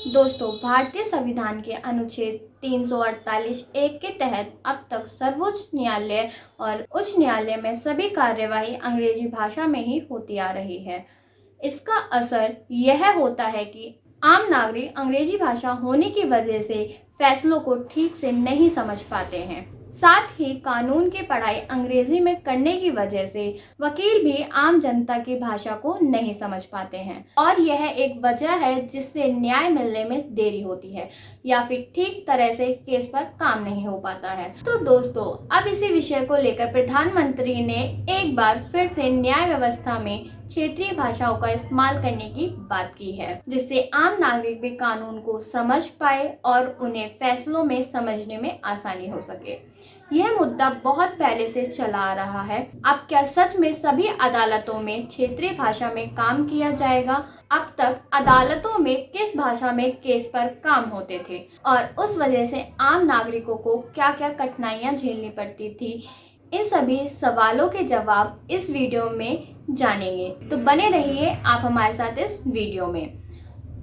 दोस्तों, भारतीय संविधान के अनुच्छेद 348(1) के तहत अब तक सर्वोच्च न्यायालय और उच्च न्यायालय में सभी कार्यवाही अंग्रेजी भाषा में ही होती आ रही है। इसका असर यह होता है कि आम नागरिक अंग्रेजी भाषा होने की वजह से फैसलों को ठीक से नहीं समझ पाते हैं। साथ ही कानून की पढ़ाई अंग्रेजी में करने की वजह से वकील भी आम जनता की भाषा को नहीं समझ पाते हैं और यह एक वजह है जिससे न्याय मिलने में देरी होती है या फिर ठीक तरह से केस पर काम नहीं हो पाता है। तो दोस्तों, अब इसी विषय को लेकर प्रधानमंत्री ने एक बार फिर से न्याय व्यवस्था में क्षेत्रीय भाषाओं का इस्तेमाल करने की बात की है, जिससे आम नागरिक भी कानून को समझ पाए और उन्हें फैसलों में समझने में आसानी हो सके। यह मुद्दा बहुत पहले से चला आ रहा है। अब क्या सच में सभी अदालतों में क्षेत्रीय भाषा में काम किया जाएगा? अब तक अदालतों में किस भाषा में केस पर काम होते थे और उस वजह से आम नागरिकों को क्या क्या कठिनाइयां झेलनी पड़ती थी, इन सभी सवालों के जवाब इस वीडियो में जानेंगे। तो बने रहिए आप हमारे साथ इस वीडियो में।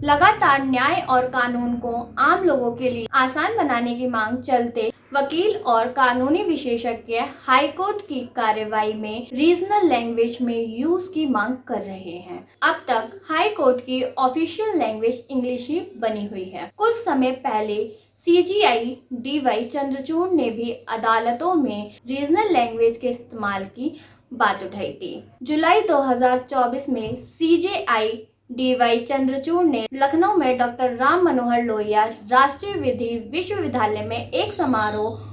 लगातार न्याय और कानून को आम लोगों के लिए आसान बनाने की मांग चलते वकील और कानूनी विशेषज्ञ हाई कोर्ट की कार्यवाही में रीजनल लैंग्वेज में यूज की मांग कर रहे हैं। अब तक हाई कोर्ट की ऑफिशियल लैंग्वेज इंग्लिश ही बनी हुई है। कुछ समय पहले CJI DY चंद्रचूड़ ने भी अदालतों में रीजनल लैंग्वेज के इस्तेमाल की बात उठाई थी। जुलाई 2024 में CJI DY चंद्रचूड़ ने लखनऊ में डॉक्टर राम मनोहर लोहिया राष्ट्रीय विधि विश्वविद्यालय में एक समारोह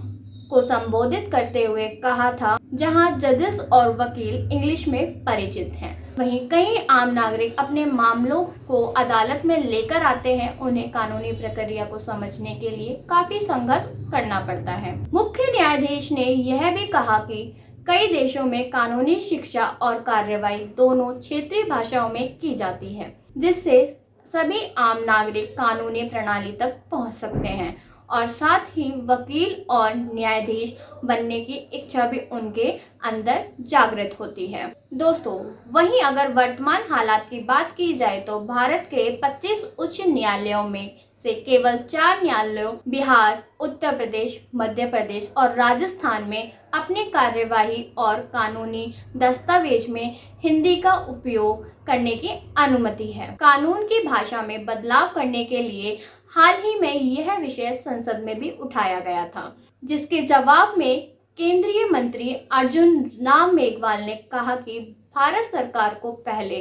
को संबोधित करते हुए कहा था, जहां जजेस और वकील इंग्लिश में परिचित हैं, वहीं कई आम नागरिक अपने मामलों को अदालत में लेकर आते हैं। उन्हें कानूनी प्रक्रिया को समझने के लिए काफी संघर्ष करना पड़ता है। मुख्य न्यायाधीश ने यह भी कहा कि कई देशों में कानूनी शिक्षा और कार्यवाही दोनों क्षेत्रीय भाषाओं में की जाती है, जिससे सभी आम नागरिक कानूनी प्रणाली तक पहुंच सकते हैं और साथ ही वकील और न्यायाधीश बनने की इच्छा भी उनके अंदर जागृत होती है। दोस्तों, वहीं अगर वर्तमान हालात की बात की जाए तो भारत के 25 उच्च न्यायालयों में से केवल 4 न्यायालयों बिहार, उत्तर प्रदेश, मध्य प्रदेश और राजस्थान में अपने कार्यवाही और कानूनी दस्तावेज में हिंदी का उपयोग करने की अनुमति है। कानून की भाषा में बदलाव करने के लिए हाल ही में यह विषय संसद में भी उठाया गया था, जिसके जवाब में केंद्रीय मंत्री अर्जुन राम मेघवाल ने कहा कि भारत सरकार को पहले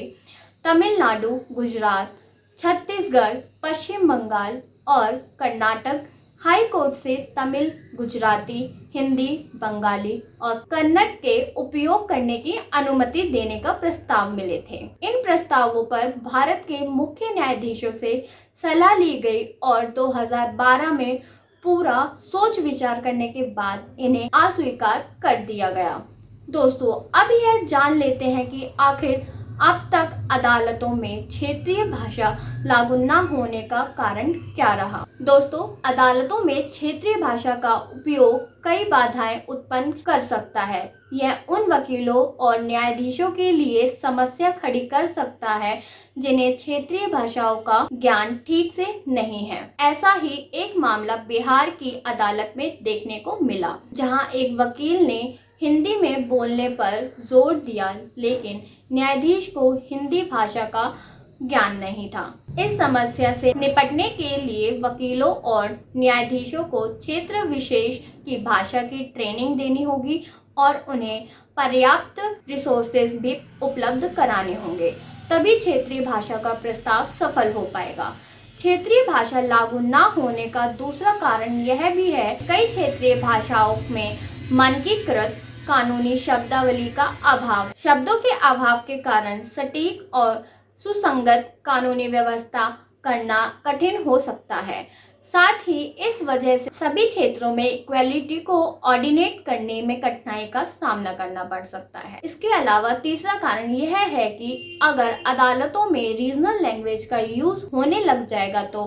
तमिलनाडु, गुजरात, छत्तीसगढ़, पश्चिम बंगाल और कर्नाटक हाई कोर्ट से तमिल, गुजराती, हिंदी, बंगाली और कन्नड़ के उपयोग करने की अनुमति देने का प्रस्ताव मिले थे। इन प्रस्तावों पर भारत के मुख्य न्यायाधीशों से सलाह ली गई और 2012 में पूरा सोच विचार करने के बाद इन्हें अस्वीकार कर दिया गया। दोस्तों, अब यह जान लेते हैं कि आखिर अब तक अदालतों में क्षेत्रीय भाषा लागू न होने का कारण क्या रहा। दोस्तों, अदालतों में क्षेत्रीय भाषा का उपयोग कई बाधाएं उत्पन्न कर सकता है। यह उन वकीलों और न्यायाधीशों के लिए समस्या खड़ी कर सकता है जिन्हें क्षेत्रीय भाषाओं का ज्ञान ठीक से नहीं है। ऐसा ही एक मामला बिहार की अदालत में देखने को मिला, जहां एक वकील ने हिंदी में बोलने पर जोर दिया, लेकिन न्यायाधीश को हिंदी भाषा का ज्ञान नहीं था। इस समस्या से निपटने के लिए वकीलों और न्यायाधीशों को क्षेत्र विशेष की भाषा की ट्रेनिंग देनी होगी और उन्हें पर्याप्त रिसोर्सेज भी उपलब्ध कराने होंगे, तभी क्षेत्रीय भाषा का प्रस्ताव सफल हो पाएगा। क्षेत्रीय भाषा लागू न होने का दूसरा कारण यह भी है, कई क्षेत्रीय भाषाओं में मानकीकृत कानूनी शब्दावली का अभाव। शब्दों के अभाव के कारण सटीक और सुसंगत कानूनी व्यवस्था करना कठिन हो सकता है। साथ ही इस वजह से सभी क्षेत्रों में इक्वालिटी को ऑर्डिनेट करने में कठिनाई का सामना करना पड़ सकता है। इसके अलावा तीसरा कारण यह है कि अगर अदालतों में रीजनल लैंग्वेज का यूज होने लग जाएगा तो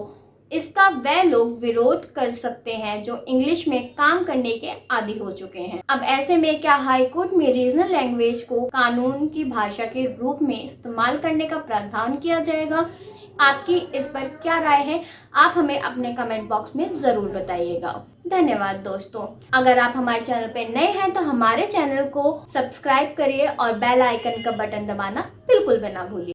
इसका वह लोग विरोध कर सकते हैं जो इंग्लिश में काम करने के आदी हो चुके हैं। अब ऐसे में क्या हाई कोर्ट में रीजनल लैंग्वेज को कानून की भाषा के रूप में इस्तेमाल करने का प्रावधान किया जाएगा? आपकी इस पर क्या राय है, आप हमें अपने कमेंट बॉक्स में ज़रूर बताइएगा। धन्यवाद दोस्तों। अगर आप हमारे चैनल पे नए हैं तो हमारे चैनल को सब्सक्राइब करिए और बेल आइकन का बटन दबाना बिल्कुल भी ना भूलिए।